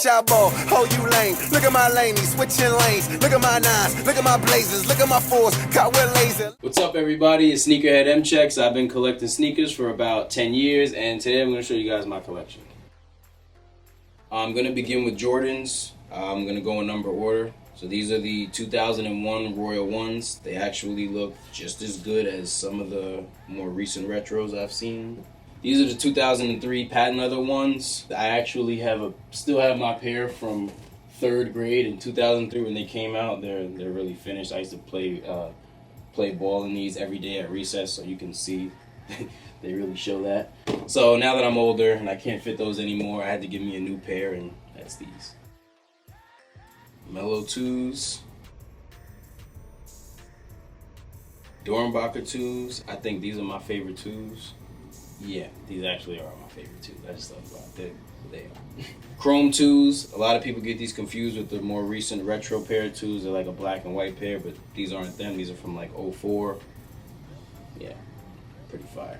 Watch out, ball. Oh, you lame. Look at my lane. He's switching lanes. Look at my nines. Look at my blazers. Look at my fours. Caught with laser. What's up, everybody? It's Sneakerhead M-Checks. I've been collecting sneakers for about 10 years, and today I'm going to show you guys my collection. I'm going to begin with Jordans. I'm going to go in number order. So these are the 2001 Royal Ones. They actually look just as good as some of the more recent retros I've seen. These are the 2003 patent leather ones. I actually still have my pair from 3rd grade in 2003 when they came out. They're really finished. I used to play ball in these every day at recess, so you can see they really show that. So now that I'm older and I can't fit those anymore, I had to give me a new pair, and that's these. Mellow 2s. Dornbacher 2s. I think these are my favorite 2s. Yeah, these actually are my favorite 2s. I just love them. They are. Chrome 2s. A lot of people get these confused with the more recent retro pair of 2s. They're like a black and white pair, but these aren't them. These are from like 04. Yeah, pretty fire.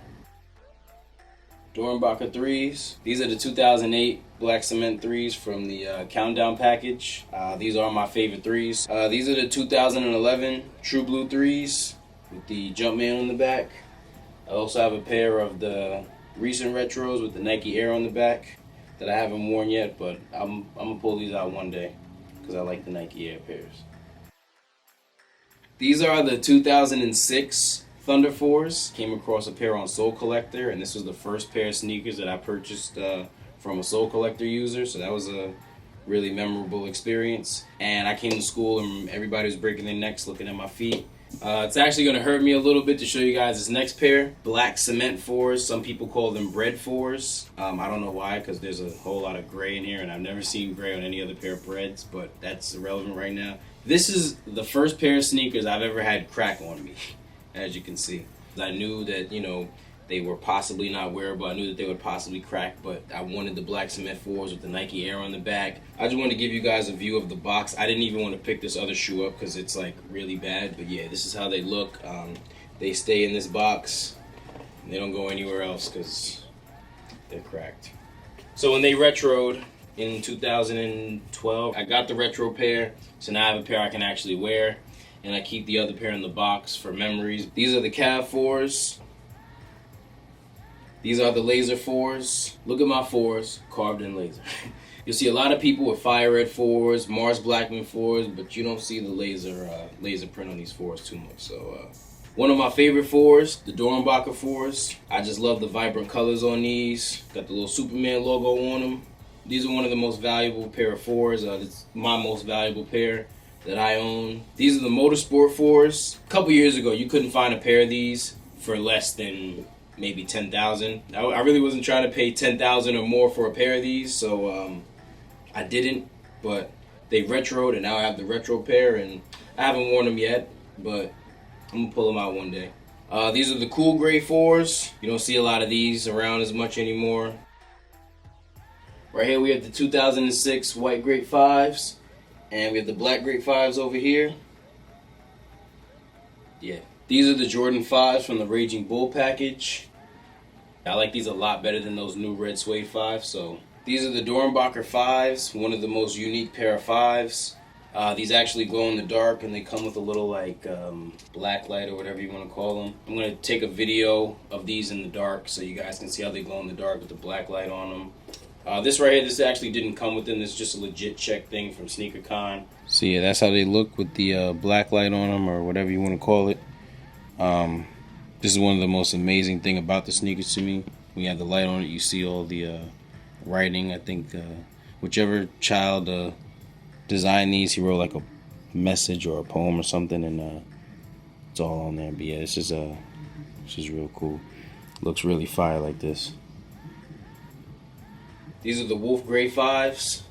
Dornbacher 3s. These are the 2008 black cement 3s from the Countdown package. These are my favorite 3s. These are the 2011 True Blue 3s with the Jumpman on the back. I also have a pair of the recent retros with the Nike Air on the back that I haven't worn yet, but I'm gonna pull these out one day because I like the Nike Air pairs. These are the 2006 Thunder 4s. Came across a pair on Soul Collector, and this was the first pair of sneakers that I purchased from a Soul Collector user, so that was a really memorable experience. And I came to school and everybody was breaking their necks looking at my feet. It's actually going to hurt me a little bit to show you guys this next pair. Black cement 4s. Some people call them bread 4s. I don't know why, because there's a whole lot of gray in here, and I've never seen gray on any other pair of breads, but that's irrelevant right now. This is the first pair of sneakers I've ever had crack on me, as you can see. I knew that, they were possibly not wearable. I knew that they would possibly crack, but I wanted the black cement 4s with the Nike Air on the back. I just wanted to give you guys a view of the box. I didn't even want to pick this other shoe up because it's like really bad, but yeah, this is how they look. They stay in this box. They don't go anywhere else because they're cracked. So when they retroed in 2012, I got the retro pair, so now I have a pair I can actually wear, and I keep the other pair in the box for memories. These are the Cav 4s. These are the laser 4s. Look at my 4s, carved in laser. You'll see a lot of people with fire red 4s, Mars Blackman 4s, but you don't see the laser print on these 4s too much. So one of my favorite 4s, the Dornbacher 4s. I just love the vibrant colors on these. Got the little Superman logo on them. These are one of the most valuable pair of 4s. It's my most valuable pair that I own. These are the Motorsport 4s. A couple years ago, you couldn't find a pair of these for less than maybe $10,000. I really wasn't trying to pay $10,000 or more for a pair of these, so I didn't. But they retroed, and now I have the retro pair, and I haven't worn them yet, but I'm gonna pull them out one day. These are the cool gray 4s. You don't see a lot of these around as much anymore. Right here we have the 2006 white Great 5s, and we have the black Great 5s over here. Yeah. These are the Jordan 5s from the Raging Bull package. I like these a lot better than those new red suede 5s. So these are the Dornbacher 5s, one of the most unique pair of 5s. These actually glow in the dark, and they come with a little like black light or whatever you want to call them. I'm going to take a video of these in the dark so you guys can see how they glow in the dark with the black light on them. This right here, this actually didn't come with them. This is just a legit check thing from SneakerCon. So yeah, that's how they look with the black light on them, or whatever you want to call it. This is one of the most amazing thing about the sneakers to me. When you have the light on it, you see all the writing. I think whichever child designed these, he wrote like a message or a poem or something, and it's all on there. But yeah, this is real cool. Looks really fire like this. These are the Wolf Gray 5s.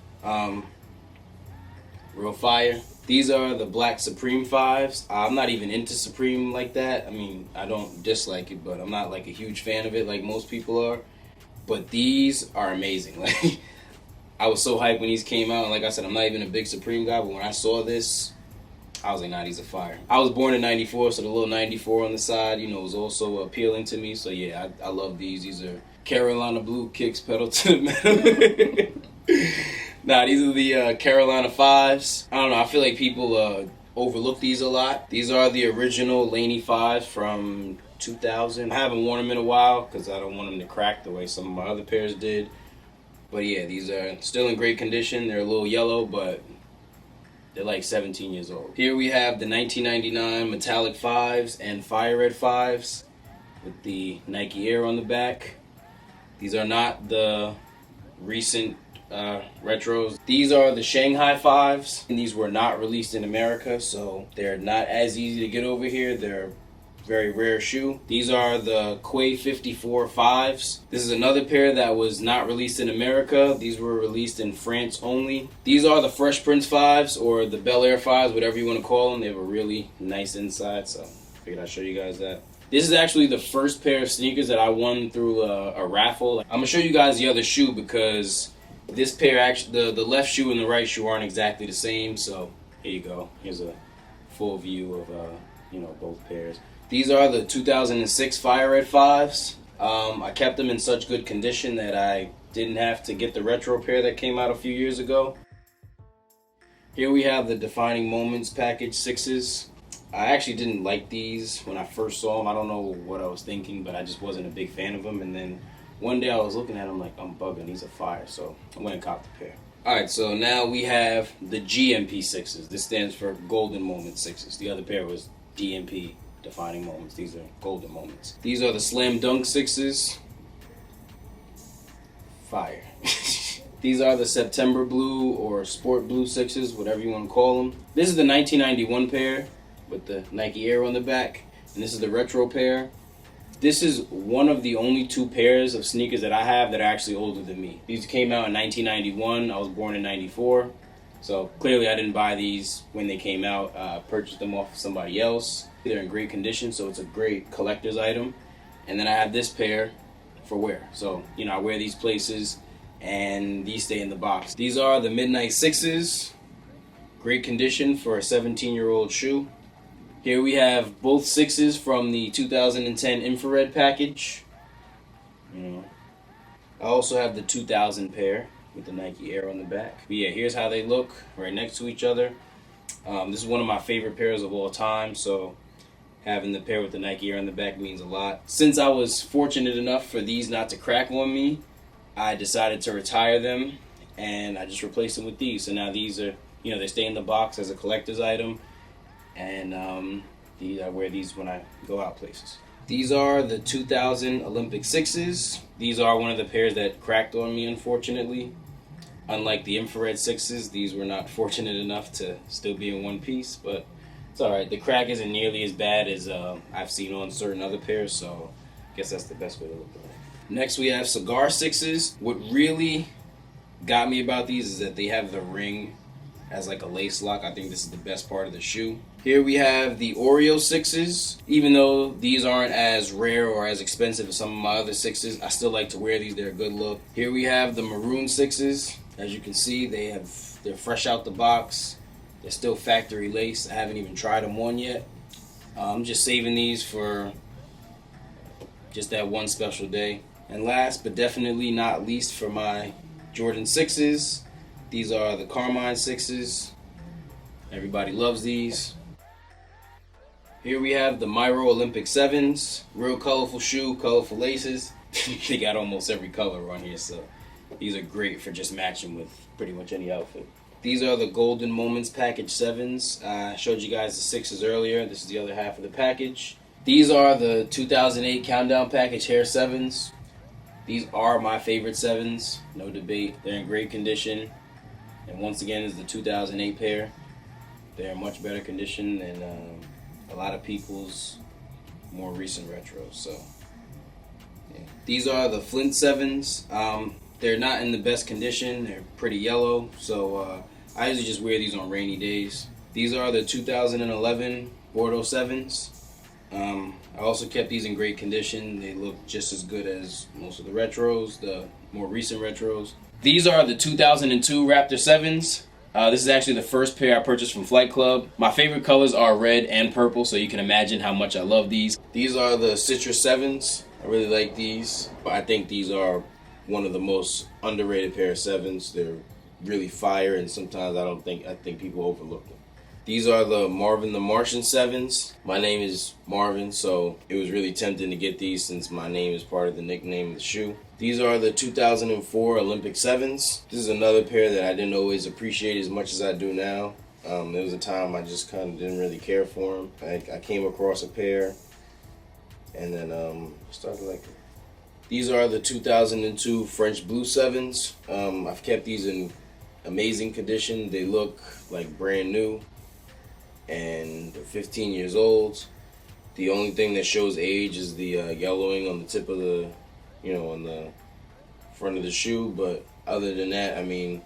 Real fire. These are the Black Supreme 5s. I'm not even into Supreme like that. I mean, I don't dislike it, but I'm not like a huge fan of it like most people are. But these are amazing. Like, I was so hyped when these came out. And like I said, I'm not even a big Supreme guy, but when I saw this, I was like, nah, these are fire. I was born in 94, so the little 94 on the side, was also appealing to me. So yeah, I love these. These are Carolina Blue kicks pedal to the metal. Nah, these are the Carolina 5s. I don't know, I feel like people overlook these a lot. These are the original Laney 5s from 2000. I haven't worn them in a while because I don't want them to crack the way some of my other pairs did. But yeah, these are still in great condition. They're a little yellow, but they're like 17 years old. Here we have the 1999 metallic 5s and fire red 5s with the Nike Air on the back. These are not the recent retros. These are the Shanghai 5s, and these were not released in America, so they're not as easy to get over here. They're a very rare shoe. These are the Quay 54 5s. This is another pair that was not released in America. These were released in France only. These are the Fresh Prince 5s, or the Bel Air 5s, whatever you want to call them. They have a really nice inside, so I figured I'd show you guys that. This is actually the first pair of sneakers that I won through a raffle. I'm going to show you guys the other shoe because this pair, actually, the left shoe and the right shoe aren't exactly the same. So here you go. Here's a full view of both pairs. These are the 2006 Fire Red 5s. I kept them in such good condition that I didn't have to get the retro pair that came out a few years ago. Here we have the Defining Moments Package 6s. I actually didn't like these when I first saw them. I don't know what I was thinking, but I just wasn't a big fan of them. And then one day I was looking at them like, I'm bugging, these are fire. So I went and copped the pair. Alright, so now we have the GMP 6s. This stands for Golden Moment 6s. The other pair was DMP, Defining Moments. These are Golden Moments. These are the Slam Dunk 6s. Fire. These are the September Blue or Sport Blue 6s, whatever you want to call them. This is the 1991 pair with the Nike Air on the back, and this is the retro pair. This is one of the only two pairs of sneakers that I have that are actually older than me. These came out in 1991. I was born in 94, so clearly I didn't buy these when they came out. Purchased them off of somebody else. They're in great condition, so it's a great collector's item. And then I have this pair for wear. So, I wear these places, and these stay in the box. These are the Midnight 6s. Great condition for a 17-year-old shoe. Here we have both 6s from the 2010 infrared package. I also have the 2000 pair with the Nike Air on the back. But yeah, here's how they look right next to each other. This is one of my favorite pairs of all time, so having the pair with the Nike Air on the back means a lot. Since I was fortunate enough for these not to crack on me, I decided to retire them, and I just replaced them with these. So now these are, they stay in the box as a collector's item. And I wear these when I go out places. These are the 2000 Olympic 6s. These are one of the pairs that cracked on me, unfortunately. Unlike the infrared 6s, these were not fortunate enough to still be in one piece, but it's alright. The crack isn't nearly as bad as I've seen on certain other pairs, so I guess that's the best way to look at it. Next we have Cigar 6s. What really got me about these is that they have the ring as like a lace lock. I think this is the best part of the shoe. Here we have the Oreo 6s. Even though these aren't as rare or as expensive as some of my other 6s, I still like to wear these. They're a good look. Here we have the Maroon 6s. As you can see, they're fresh out the box. They're still factory lace. I haven't even tried them on yet. I'm just saving these for just that one special day. And last but definitely not least, for my Jordan 6s, these are the Carmine 6s. Everybody loves these. Here we have the Myro Olympic 7s. Real colorful shoe, colorful laces. They got almost every color on here, so these are great for just matching with pretty much any outfit. These are the Golden Moments Package 7s. I showed you guys the 6s earlier. This is the other half of the package. These are the 2008 Countdown Package Hair 7s. These are my favorite 7s, no debate. They're in great condition. And once again, is the 2008 pair. They're in much better condition than a lot of people's more recent retros. So, yeah. These are the Flint 7s. They're not in the best condition. They're pretty yellow. So I usually just wear these on rainy days. These are the 2011 Bordeaux 7s. I also kept these in great condition. They look just as good as most of the retros, the more recent retros. These are the 2002 Raptor 7s. This is actually the first pair I purchased from Flight Club. My favorite colors are red and purple, so you can imagine how much I love these. These are the Citrus 7s. I really like these. I think these are one of the most underrated pair of 7s. They're really fire, and sometimes I think people overlook them. These are the Marvin the Martian 7s. My name is Marvin, so it was really tempting to get these since my name is part of the nickname of the shoe. These are the 2004 Olympic 7s. This is another pair that I didn't always appreciate as much as I do now. There was a time I just kind of didn't really care for them. I came across a pair and then started liking them. These are the 2002 French Blue 7s. I've kept these in amazing condition. They look like brand new, and they're 15 years old. The only thing that shows age is the yellowing on the tip of the, on the front of the shoe. But other than that, I mean,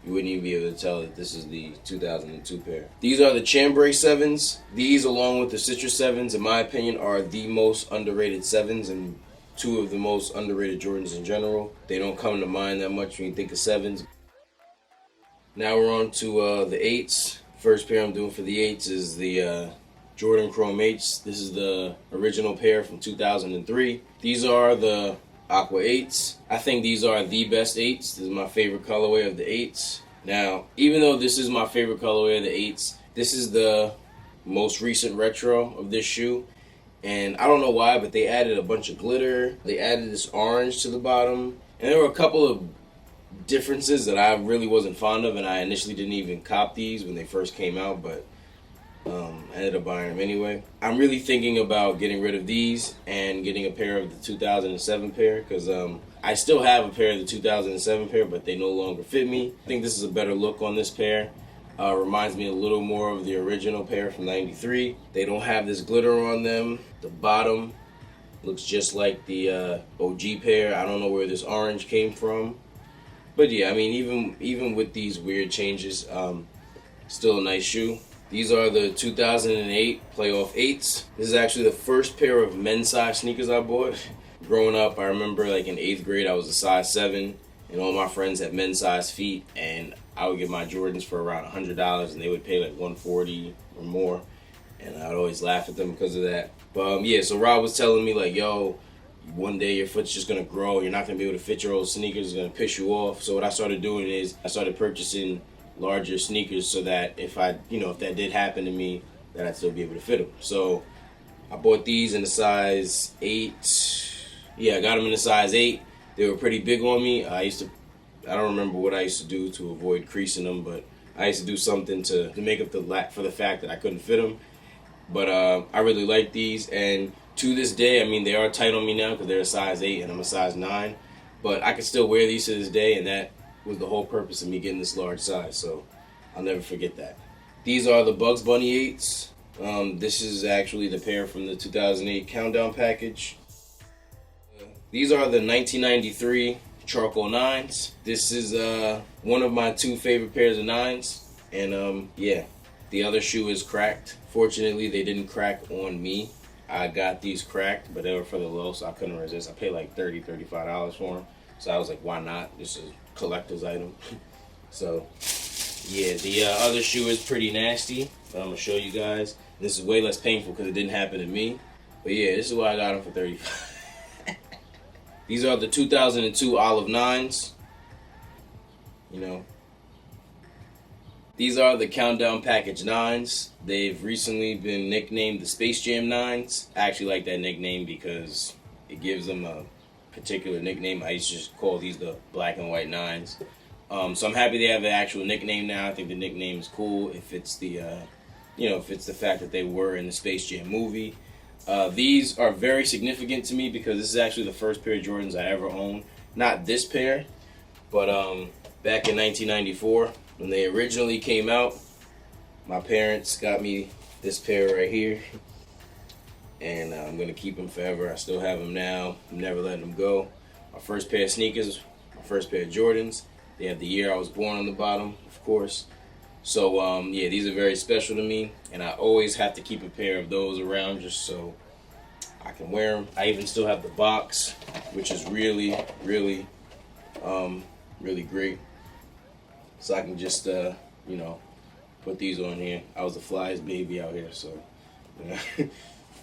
you wouldn't even be able to tell that this is the 2002 pair. These are the chambray 7s. These, along with the citrus 7s, in my opinion, are the most underrated 7s and two of the most underrated Jordans in general. They don't come to mind that much when you think of 7s. Now we're on to the 8s. First pair I'm doing for the 8s is the Jordan Chrome 8s. This is the original pair from 2003. These are the Aqua 8s. I think these are the best 8s. This is my favorite colorway of the 8s. Now, even though this is my favorite colorway of the 8s, this is the most recent retro of this shoe. And I don't know why, but they added a bunch of glitter. They added this orange to the bottom. And there were a couple of differences that I really wasn't fond of, and I initially didn't even cop these when they first came out, but I ended up buying them anyway. I'm really thinking about getting rid of these and getting a pair of the 2007 pair, because I still have a pair of the 2007 pair, but they no longer fit me. I think this is a better look on this pair. Reminds me a little more of the original pair from '93. They don't have this glitter on them. The bottom looks just like the OG pair. I don't know where this orange came from. But yeah, I mean, even with these weird changes, still a nice shoe. These are the 2008 Playoff 8s. This is actually the first pair of men's size sneakers I bought. Growing up, I remember like in 8th grade, I was a size 7, and all my friends had men's size feet, and I would get my Jordans for around $100, and they would pay like $140 or more, and I would always laugh at them because of that. But yeah, so Rob was telling me like, yo, one day your foot's just gonna grow, you're not gonna be able to fit your old sneakers, it's gonna piss you off. So what I started doing is I started purchasing larger sneakers so that if that did happen to me, that I'd still be able to fit them. So I bought these in a size 8. Yeah, I got them in a size 8. They were pretty big on me. I don't remember what I used to do to avoid creasing them, but I used to do something to make up for the fact that I couldn't fit them. But I really like these, and to this day, I mean, they are tight on me now because they're a size 8 and I'm a size 9. But I can still wear these to this day, and that was the whole purpose of me getting this large size, so I'll never forget that. These are the Bugs Bunny 8s. This is actually the pair from the 2008 Countdown package. These are the 1993 Charcoal 9s. This is one of my 2 favorite pairs of 9s, and yeah, the other shoe is cracked. Fortunately, they didn't crack on me. I got these cracked, but they were for the low, so I couldn't resist. I paid like $30, $35 for them, so I was like, why not? This is a collector's item. So yeah, the other shoe is pretty nasty, but I'm gonna show you guys. This is way less painful because it didn't happen to me. But yeah, this is why I got them for $35. These are the 2002 Olive 9s. These are the Countdown Package 9s. They've recently been nicknamed the Space Jam 9s. I actually like that nickname because it gives them a particular nickname. I used to just call these the black and white 9s. So I'm happy they have an actual nickname now. I think the nickname is cool if it's the, if it's the fact that they were in the Space Jam movie. These are very significant to me because this is actually the first pair of Jordans I ever owned. Not this pair, but back in 1994 when they originally came out, my parents got me this pair right here, and I'm gonna keep them forever. I still have them now. I'm never letting them go. My first pair of sneakers, my first pair of Jordans. They have the year I was born on the bottom, of course. So yeah, these are very special to me, and I always have to keep a pair of those around just so I can wear them. I even still have the box, which is really, really, really great. So I can just, put these on here. I was the flyest baby out here, so.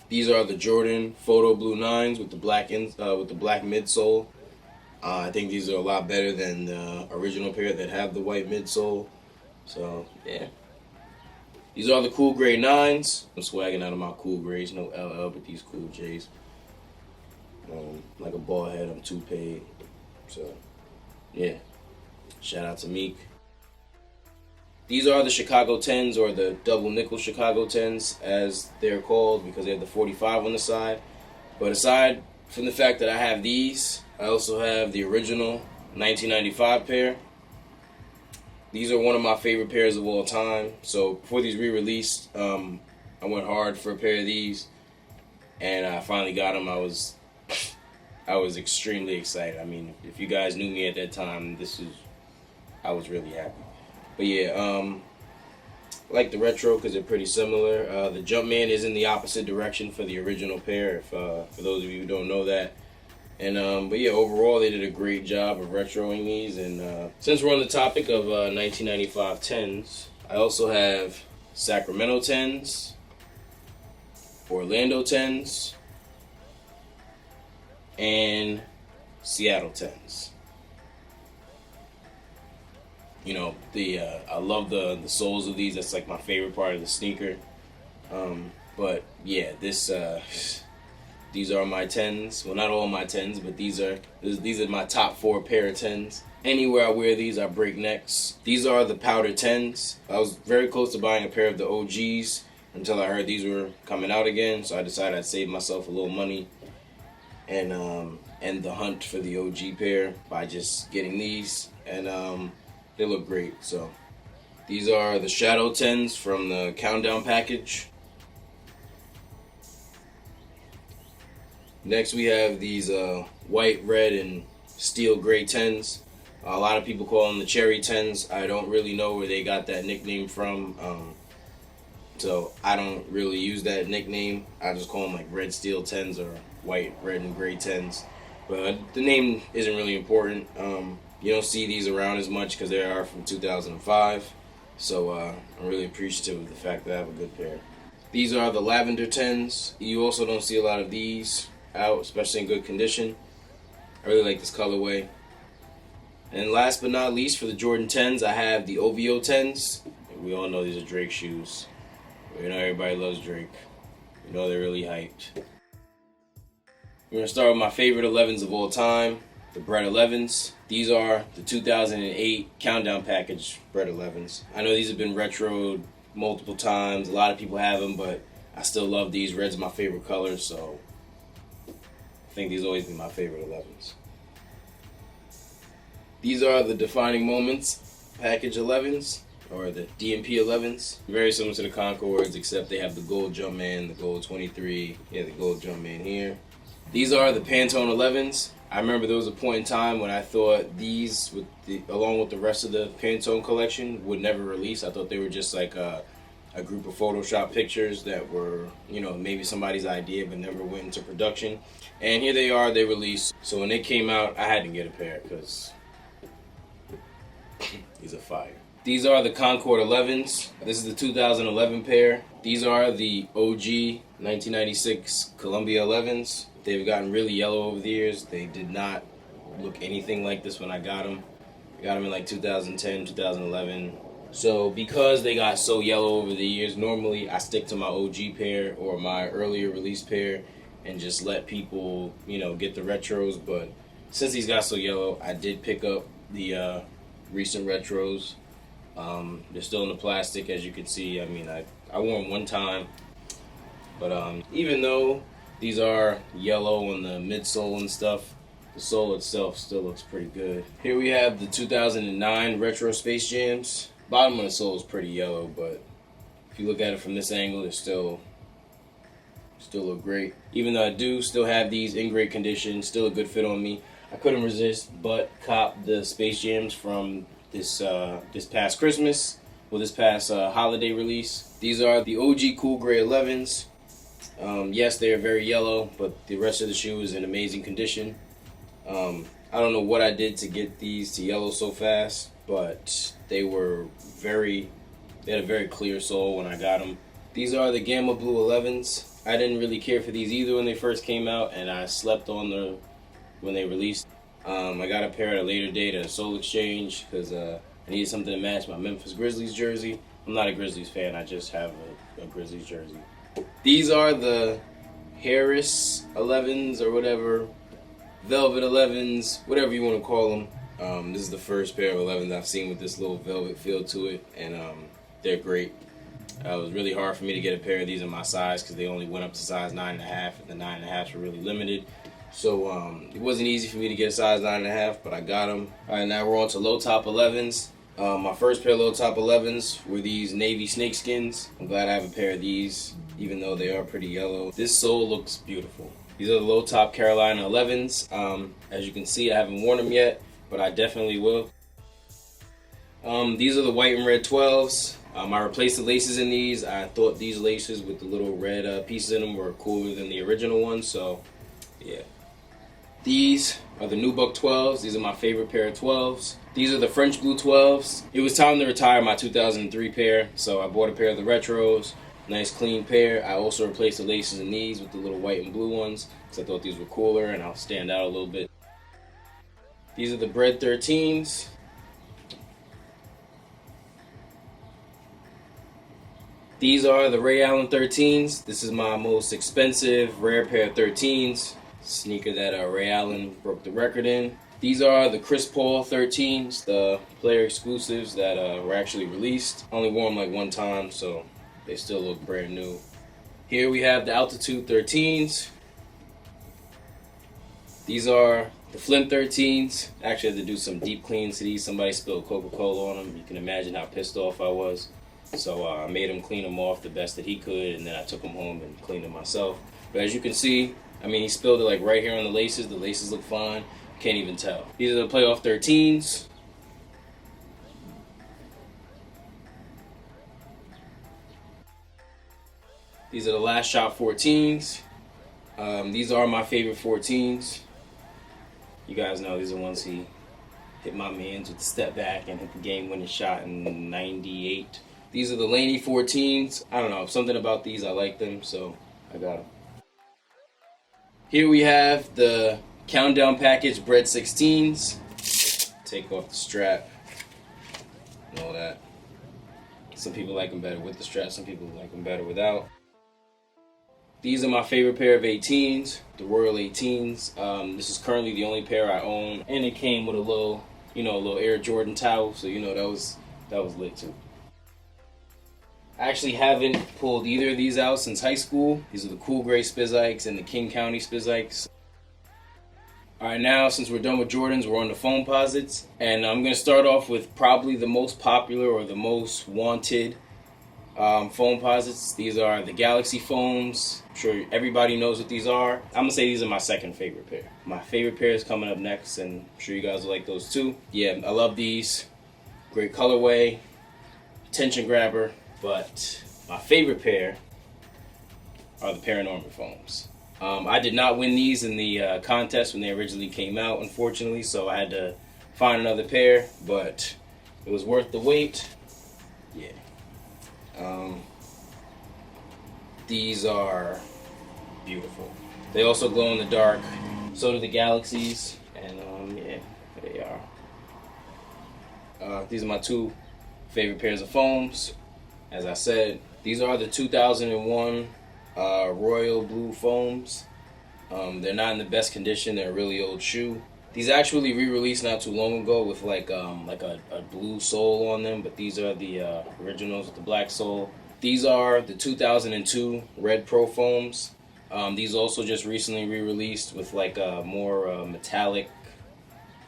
These are the Jordan Photo Blue 9s with the black midsole. I think these are a lot better than the original pair that have the white midsole. So, yeah. These are the cool gray 9s. I'm swagging out of my cool grays. No LL, but these cool J's. Like a bald head, I'm too paid. So, yeah. Shout out to Meek. These are the Chicago 10s, or the double nickel Chicago 10s, as they're called, because they have the 45 on the side. But aside from the fact that I have these, I also have the original 1995 pair. These are one of my favorite pairs of all time. So before these re-released, I went hard for a pair of these, and I finally got them. I was extremely excited. I mean, if you guys knew me at that time, I was really happy. But yeah, I like the retro because they're pretty similar. The Jumpman is in the opposite direction for the original pair, for those of you who don't know that. And but yeah, overall they did a great job of retroing these. And since we're on the topic of 1995 10s, I also have Sacramento 10s, Orlando 10s, and Seattle 10s. You know, I love the soles of these. That's like my favorite part of the sneaker. But yeah, these are my 10s. Well, not all my 10s, but these are my top 4 pair of 10s. Anywhere I wear these, I break necks. These are the powder 10s. I was very close to buying a pair of the OGs until I heard these were coming out again. So I decided I'd save myself a little money and the hunt for the OG pair by just getting these. And they look great. So these are the Shadow 10s from the Countdown package. Next we have these white, red, and steel gray 10s. A lot of people call them the Cherry 10s. I don't really know where they got that nickname from. So I don't really use that nickname. I just call them like red steel 10s or white, red, and gray 10s. But the name isn't really important. You don't see these around as much because they are from 2005. So I'm really appreciative of the fact that I have a good pair. These are the Lavender 10s. You also don't see a lot of these out, especially in good condition. I really like this colorway. And last but not least, for the Jordan 10s, I have the OVO 10s. We all know these are Drake shoes. You know everybody loves Drake. You know they're really hyped. We're going to start with my favorite 11s of all time, the Bred 11s. These are the 2008 Countdown package Bred 11s. I know these have been retroed multiple times. A lot of people have them, but I still love these. Red's my favorite color, so I think these will always be my favorite 11s. These are the Defining Moments package 11s, or the DMP 11s. Very similar to the Concords, except they have the gold Jumpman, the gold 23, the gold Jumpman here. These are the Pantone 11s. I remember there was a point in time when I thought these, along with the rest of the Pantone collection, would never release. I thought they were just like a group of Photoshop pictures that were, maybe somebody's idea but never went into production. And here they are, they released. So when they came out, I had to get a pair because these are fire. These are the Concord 11s. This is the 2011 pair. These are the OG 1996 Columbia 11s. They've gotten really yellow over the years. They did not look anything like this when I got them. I got them in like 2010, 2011. So because they got so yellow over the years, normally I stick to my OG pair or my earlier release pair and just let people, get the retros. But since these got so yellow, I did pick up the recent retros. They're still in the plastic, as you can see. I mean, I wore them one time. But even though these are yellow on the midsole and stuff, the sole itself still looks pretty good. Here we have the 2009 Retro Space Jams. Bottom of the sole is pretty yellow, but if you look at it from this angle, they still look great. Even though I do still have these in great condition, still a good fit on me, I couldn't resist but cop the Space Jams from this past Christmas, this past holiday release. These are the OG Cool Gray 11s. Yes, they are very yellow, but the rest of the shoe is in amazing condition. I don't know what I did to get these to yellow so fast, but they had a very clear sole when I got them. These are the Gamma Blue 11s. I didn't really care for these either when they first came out, and I slept on when they released. I got a pair at a later date at a Soul Exchange because I needed something to match my Memphis Grizzlies jersey. I'm not a Grizzlies fan, I just have a Grizzlies jersey. These are the Harris 11s or whatever, Velvet 11s, whatever you want to call them. This is the first pair of 11s I've seen with this little velvet feel to it, and they're great. It was really hard for me to get a pair of these in my size because they only went up to size 9.5, and the 9.5s were really limited. So it wasn't easy for me to get a size 9.5, but I got them. All right, now we're on to low top 11s. My first pair of low top 11s were these navy snakeskins. I'm glad I have a pair of these, even though they are pretty yellow. This sole looks beautiful. These are the low top Carolina 11s. As you can see, I haven't worn them yet, but I definitely will. These are the white and red 12s. I replaced the laces in these. I thought these laces with the little red pieces in them were cooler than the original ones, so yeah. These are the Nubuck 12s. These are my favorite pair of 12s. These are the French Blue 12s. It was time to retire my 2003 pair, so I bought a pair of the retros. Nice clean pair. I also replaced the laces in these with the little white and blue ones because I thought these were cooler and I'll stand out a little bit. These are the Bread 13s. These are the Ray Allen 13s. This is my most expensive, rare pair of 13s. Sneaker that Ray Allen broke the record in. These are the Chris Paul 13s, the player exclusives that were actually released. I only wore them like one time, so they still look brand new. Here we have the Altitude 13s. These are the Flint 13s. I actually had to do some deep cleans to these. Somebody spilled Coca-Cola on them. You can imagine how pissed off I was. So I made him clean them off the best that he could, and then I took them home and cleaned them myself. But as you can see, I mean, he spilled it like right here on the laces. The laces look fine. Can't even tell. These are the Playoff 13s. These are the Last Shot 14s. These are my favorite 14s. You guys know these are the ones he hit my mans with the step back and hit the game-winning shot in '98. These are the Laney 14s. I don't know, something about these, I like them, so I got them. Here we have the Countdown Package Bread 16s. Take off the strap and all that. Some people like them better with the strap, some people like them better without. These are my favorite pair of 18s, the Royal 18s. This is currently the only pair I own, and it came with a little, a little Air Jordan towel, so that was lit too. I actually haven't pulled either of these out since high school. These are the Cool Gray Spizikes and the King County Spizikes. Alright, now since we're done with Jordans, we're on the Foamposites. And I'm going to start off with probably the most popular or the most wanted Foamposites. These are the Galaxy Foams. I'm sure everybody knows what these are. I'm going to say these are my second favorite pair. My favorite pair is coming up next, and I'm sure you guys will like those too. Yeah, I love these. Great colorway, attention grabber. But my favorite pair are the Paranormal Foams. I did not win these in the contest when they originally came out, unfortunately, so I had to find another pair, but it was worth the wait. Yeah. These are beautiful. They also glow in the dark. So do the Galaxies, and yeah, there they are. These are my two favorite pairs of foams. As I said, these are the 2001 Royal Blue Foams. They're not in the best condition. They're a really old shoe. These actually re-released not too long ago with like a blue sole on them, but these are the originals with the black sole. These are the 2002 Red Pro Foams. These also just recently re-released with like a more metallic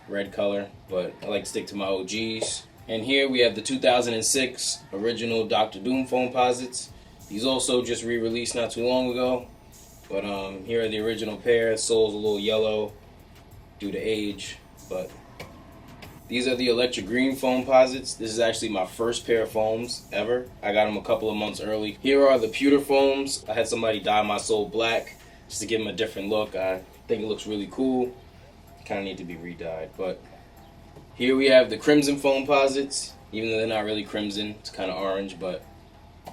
red color, but I like to stick to my OGs. And here we have the 2006 original Dr. Doom Foamposites. These also just re-released not too long ago. But here are the original pair. The sole's a little yellow due to age. But these are the Electric Green Foamposites. This is actually my first pair of foams ever. I got them a couple of months early. Here are the Pewter Foams. I had somebody dye my sole black just to give them a different look. I think it looks really cool. Kind of need to be re-dyed, but here we have the Crimson Foamposites, even though they're not really crimson, it's kind of orange, but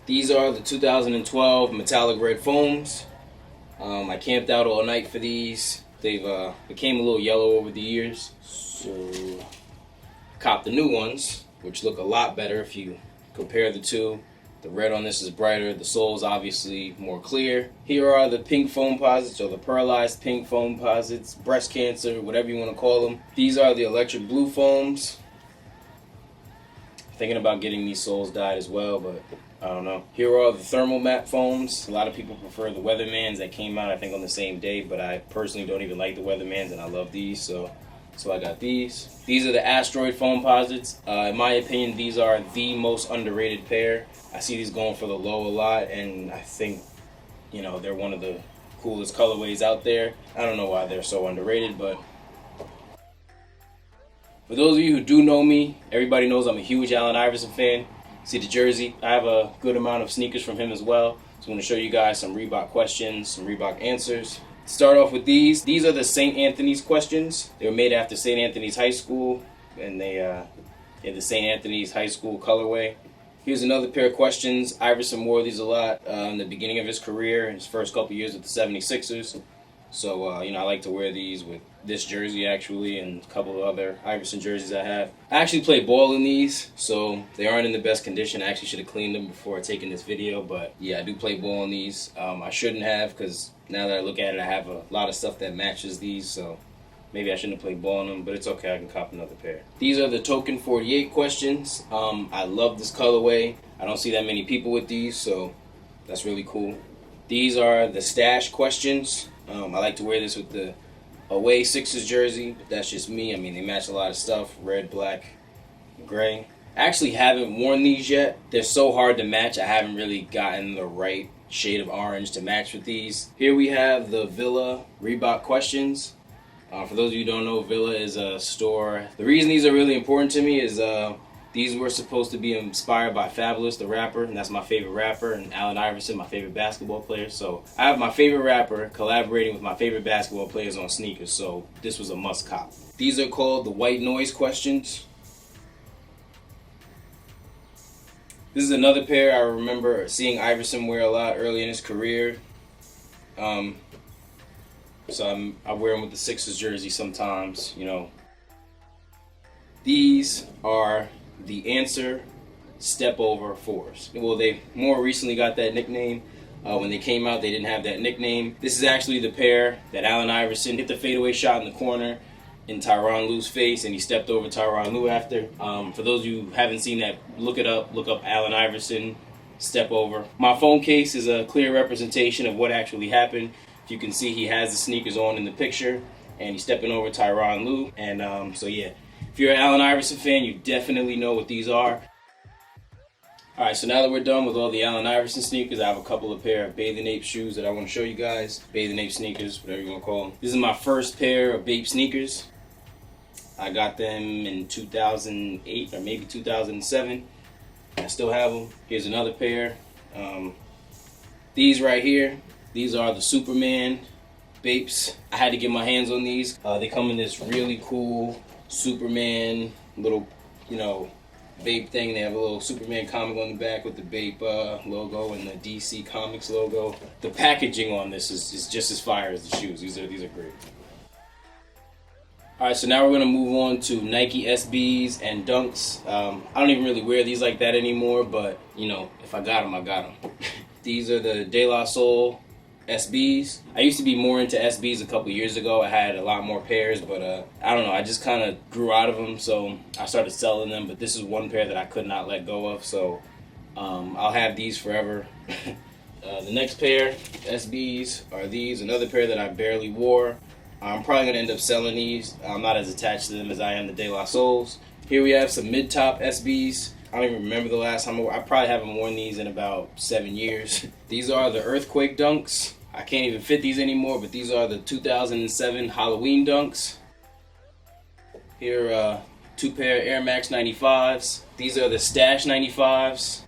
these are the 2012 Metallic Red Foams. I camped out all night for these. They've became a little yellow over the years, so cop the new ones, which look a lot better if you compare the two. The red on this is brighter, the sole's obviously more clear. Here are the pink Foamposites, or the pearlized pink Foamposites, breast cancer, whatever you want to call them. These are the electric blue foams. Thinking about getting these soles dyed as well, but I don't know. Here are the thermal matte foams. A lot of people prefer the Weathermans that came out, I think, on the same day, but I personally don't even like the Weathermans, and I love these, so I got these. These are the Asteroid Foamposites. In my opinion, these are the most underrated pair. I see these going for the low a lot, and I think, you know, they're one of the coolest colorways out there. I don't know why they're so underrated, but for those of you who do know me, everybody knows I'm a huge Allen Iverson fan. See the jersey? I have a good amount of sneakers from him as well. So I'm going to show you guys some Reebok questions, some Reebok answers. Start off with these. These are the St. Anthony's questions. They were made after St. Anthony's High School, and they had the St. Anthony's High School colorway. Here's another pair of questions. Iverson wore these a lot in the beginning of his career, his first couple years with the 76ers. So, you know, I like to wear these with this jersey, actually, and a couple of other Iverson jerseys I have. I actually play ball in these, so they aren't in the best condition. I actually should have cleaned them before taking this video, but yeah, I do play ball in these. I shouldn't have, because now that I look at it, I have a lot of stuff that matches these, so maybe I shouldn't have played ball in them, but it's okay, I can cop another pair. These are the Token 48 questions. I love this colorway. I don't see that many people with these, so that's really cool. These are the Stash questions. I like to wear this with the away Sixers jersey, but that's just me. I mean, they match a lot of stuff, red, black, gray. I actually haven't worn these yet. They're so hard to match. I haven't really gotten the right shade of orange to match with these. Here we have the Villa Reebok questions. For those of you who don't know, Villa is a store. The reason these are really important to me is these were supposed to be inspired by Fabulous, the rapper, and that's my favorite rapper, and Allen Iverson, my favorite basketball player. So I have my favorite rapper collaborating with my favorite basketball players on sneakers, so this was a must cop. These are called the White Noise questions. This is another pair I remember seeing Iverson wear a lot early in his career. So I wear them with the Sixers jersey sometimes, you know. These are the Answer Step Over 4s. Well, they more recently got that nickname. When they came out, they didn't have that nickname. This is actually the pair that Allen Iverson hit the fadeaway shot in the corner in Tyronn Lue's face, and he stepped over Tyronn Lue after. For those of you who haven't seen that, look it up. Look up Allen Iverson Step Over. My phone case is a clear representation of what actually happened. If you can see, he has the sneakers on in the picture, and he's stepping over Tyronn Lue. And so yeah, if you're an Allen Iverson fan, you definitely know what these are. Alright, so now that we're done with all the Allen Iverson sneakers, I have a couple of pair of Bathing Ape shoes that I want to show you guys. Bathing Ape sneakers, whatever you want to call them. This is my first pair of Ape sneakers. I got them in 2008 or maybe 2007. I still have them. Here's another pair. These right here, these are the Superman Apes. I had to get my hands on these. They come in this really cool Superman little, you know, Bape thing. They have a little Superman comic on the back with the Bape logo and the DC Comics logo. The packaging on this is just as fire as the shoes. These are great. Alright, so now we're going to move on to Nike SBs and Dunks. I don't even really wear these like that anymore, but, you know, if I got them, I got them. These are the De La Soul SBs. I used to be more into SBs a couple years ago. I had a lot more pairs, but I don't know, I just kind of grew out of them, so I started selling them, but this is one pair that I could not let go of, so I'll have these forever. The next pair, SBs, are these. Another pair that I barely wore. I'm probably going to end up selling these. I'm not as attached to them as I am the De La Souls. Here we have some mid-top SBs. I don't even remember the last time I probably haven't worn these in about 7 years. These are the Earthquake Dunks. I can't even fit these anymore, but these are the 2007 Halloween Dunks. Here are two pair of Air Max 95s. These are the Stash 95s.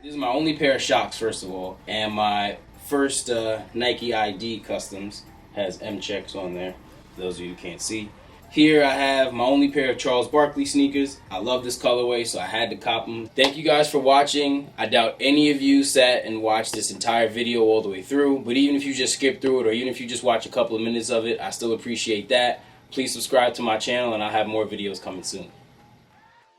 This is my only pair of Shocks, first of all, and my first Nike ID Customs has M checks on there, for those of you who can't see. Here I have my only pair of Charles Barkley sneakers. I love this colorway, so I had to cop them. Thank you guys for watching. I doubt any of you sat and watched this entire video all the way through, but even if you just skip through it, or even if you just watch a couple of minutes of it, I still appreciate that. Please subscribe to my channel, and I'll have more videos coming soon.